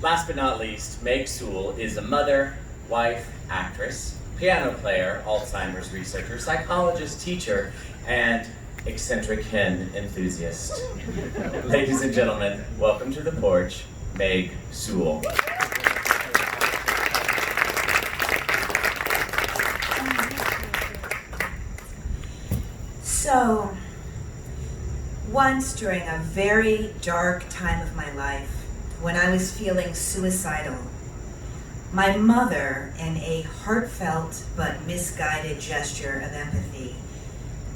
last but not least, Meg Sewell is a mother, wife, actress, piano player, Alzheimer's researcher, psychologist, teacher, and eccentric hen enthusiast. Ladies and gentlemen, welcome to the porch, Meg Sewell. So, once during a very dark time of my life, when I was feeling suicidal, my mother, in a heartfelt but misguided gesture of empathy,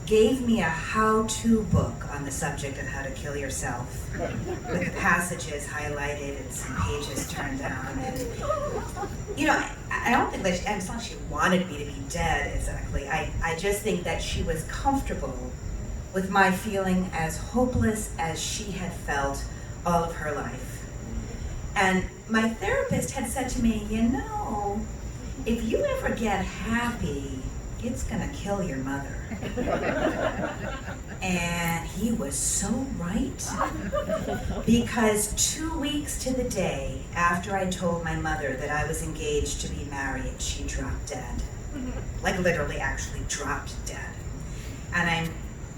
gave me a how-to book on the subject of how to kill yourself, with the passages highlighted and some pages turned down. And, you know, I don't think that it's not she wanted me to be dead exactly. I just think that she was comfortable with my feeling as hopeless as she had felt all of her life. And my therapist had said to me, you know, if you ever get happy, it's gonna kill your mother. And he was so right, because 2 weeks to the day after I told my mother that I was engaged to be married, she dropped dead. Like literally actually dropped dead. And I'm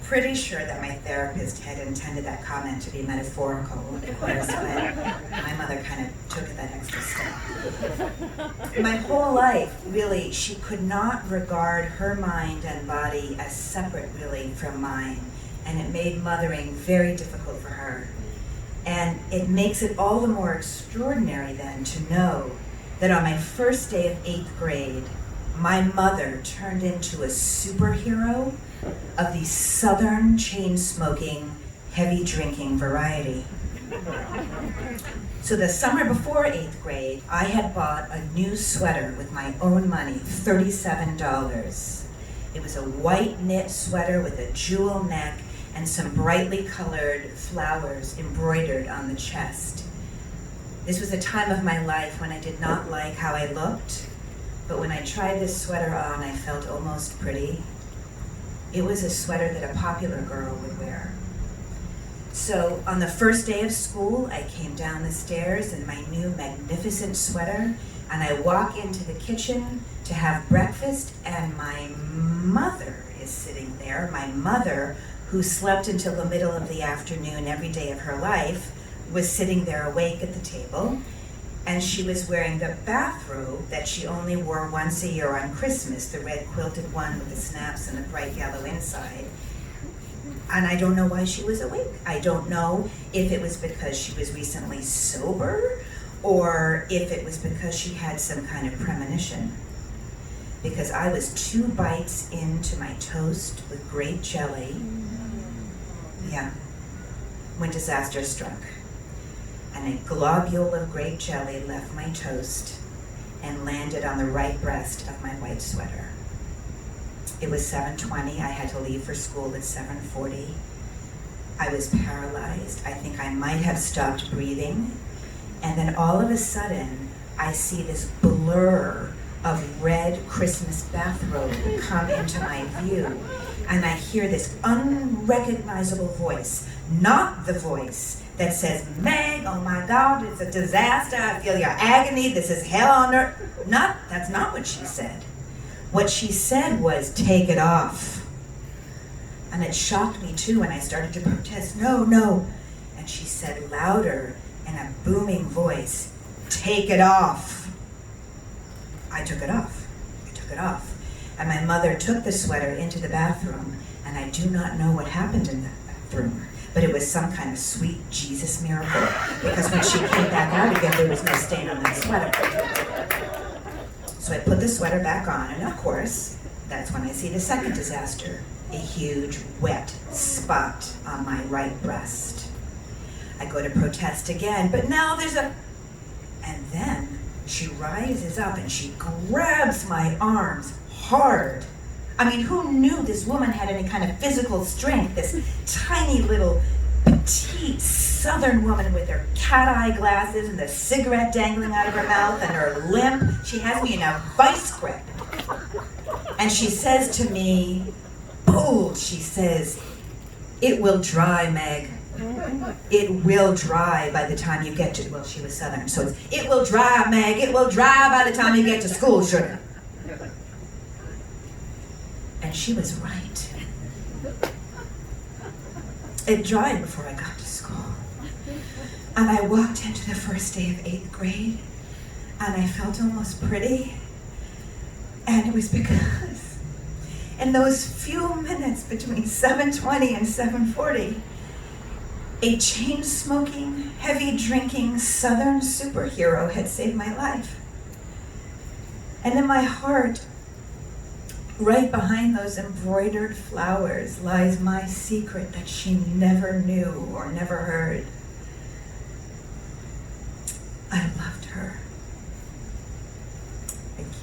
pretty sure that my therapist had intended that comment to be metaphorical, of course, but my mother kind of took it that extra step. My whole life, really, she could not regard her mind and body as separate, really, from mine, and it made mothering very difficult for her. And it makes it all the more extraordinary, then, to know that on my first day of 8th grade, my mother turned into a superhero of the Southern chain-smoking, heavy-drinking variety. So the summer before 8th grade, I had bought a new sweater with my own money, $37. It was a white knit sweater with a jewel neck and some brightly colored flowers embroidered on the chest. This was a time of my life when I did not like how I looked, but when I tried this sweater on, I felt almost pretty. It was a sweater that a popular girl would wear. So on the first day of school, I came down the stairs in my new magnificent sweater, and I walk into the kitchen to have breakfast, and my mother is sitting there. My mother, who slept until the middle of the afternoon every day of her life, was sitting there awake at the table. And she was wearing the bathrobe that she only wore once a year on Christmas, the red quilted one with the snaps and the bright yellow inside. And I don't know why she was awake. I don't know if it was because she was recently sober or if it was because she had some kind of premonition. Because I was 2 bites into my toast with grape jelly, when disaster struck. And a globule of grape jelly left my toast and landed on the right breast of my white sweater. It was 7:20. I had to leave for school at 7:40. I was paralyzed. I think I might have stopped breathing. And then all of a sudden, I see this blur of red Christmas bathrobe come into my view. And I hear this unrecognizable voice, not the voice that says, Meg, oh my God, it's a disaster, I feel your agony, this is hell on earth. That's not what she said. What she said was, take it off. And it shocked me too, and I started to protest, no. And she said louder in a booming voice, take it off. I took it off. And my mother took the sweater into the bathroom, and I do not know what happened in that bathroom. But it was some kind of sweet Jesus miracle, because when she came back out again, there was no stain on that sweater. So I put the sweater back on, and of course, that's when I see the second disaster, a huge wet spot on my right breast. I go to protest again, but now there's a... And then she rises up and she grabs my arms hard. I mean, who knew this woman had any kind of physical strength? This tiny little petite Southern woman with her cat eye glasses and the cigarette dangling out of her mouth and her limp. She has me in a vice grip. And she says to me, bold, she says, it will dry, Meg. It will dry by the time you get to, well, she was Southern, so it's, it will dry, Meg, it will dry by the time you get to school, sugar. And she was right. It dried before I got to school. And I walked into the first day of 8th grade, and I felt almost pretty. And it was because in those few minutes between 7:20 and 7:40, a chain-smoking, heavy-drinking Southern superhero had saved my life. And in my heart, right behind those embroidered flowers, lies my secret that she never knew or never heard. I loved her. Thank you.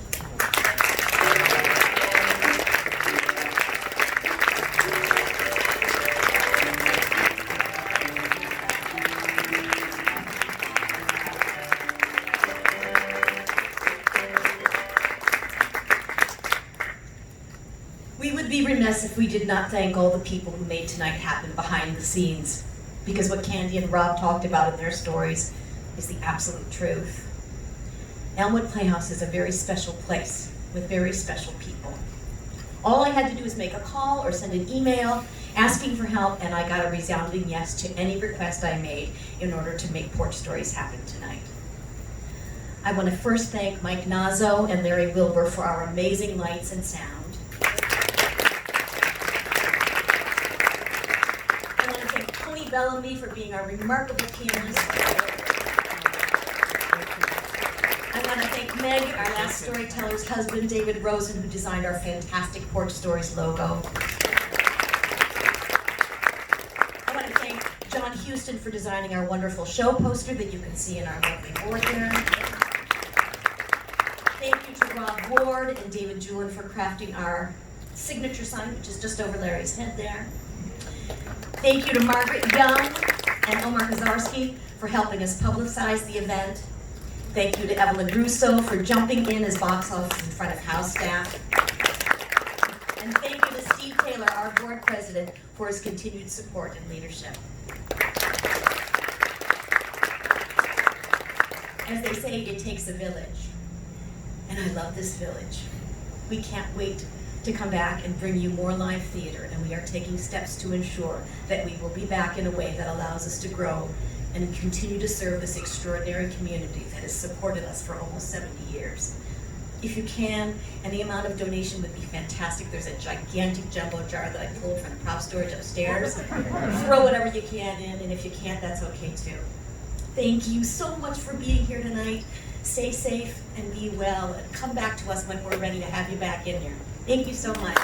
We would be remiss if we did not thank all the people who made tonight happen behind the scenes, because what Candy and Rob talked about in their stories is the absolute truth. Elmwood Playhouse is a very special place with very special people. All I had to do was make a call or send an email asking for help, and I got a resounding yes to any request I made in order to make Porch Stories happen tonight. I want to first thank Mike Nazzo and Larry Wilbur for our amazing lights and sound. I want to thank Tony Bellomy for being our remarkable pianist. I want to thank Meg, our last storyteller's husband, David Rosen, who designed our fantastic Porch Stories logo. I want to thank John Houston for designing our wonderful show poster that you can see in our lovely board here. Thank you to Rob Ward and David Julin for crafting our signature sign, which is just over Larry's head there. Thank you to Margaret Young and Omar Kazarski for helping us publicize the event. Thank you to Evelyn Russo for jumping in as box office in front of house staff. And thank you to Steve Taylor, our board president, for his continued support and leadership. As they say, it takes a village. And I love this village. We can't wait to come back and bring you more live theater, and we are taking steps to ensure that we will be back in a way that allows us to grow and continue to serve this extraordinary community that has supported us for almost 70 years. If you can, any amount of donation would be fantastic. There's a gigantic jumbo jar that I pulled from the prop storage upstairs. Throw whatever you can in, and if you can't, that's okay too. Thank you so much for being here tonight. Stay safe and be well, and come back to us when we're ready to have you back in here. Thank you so much.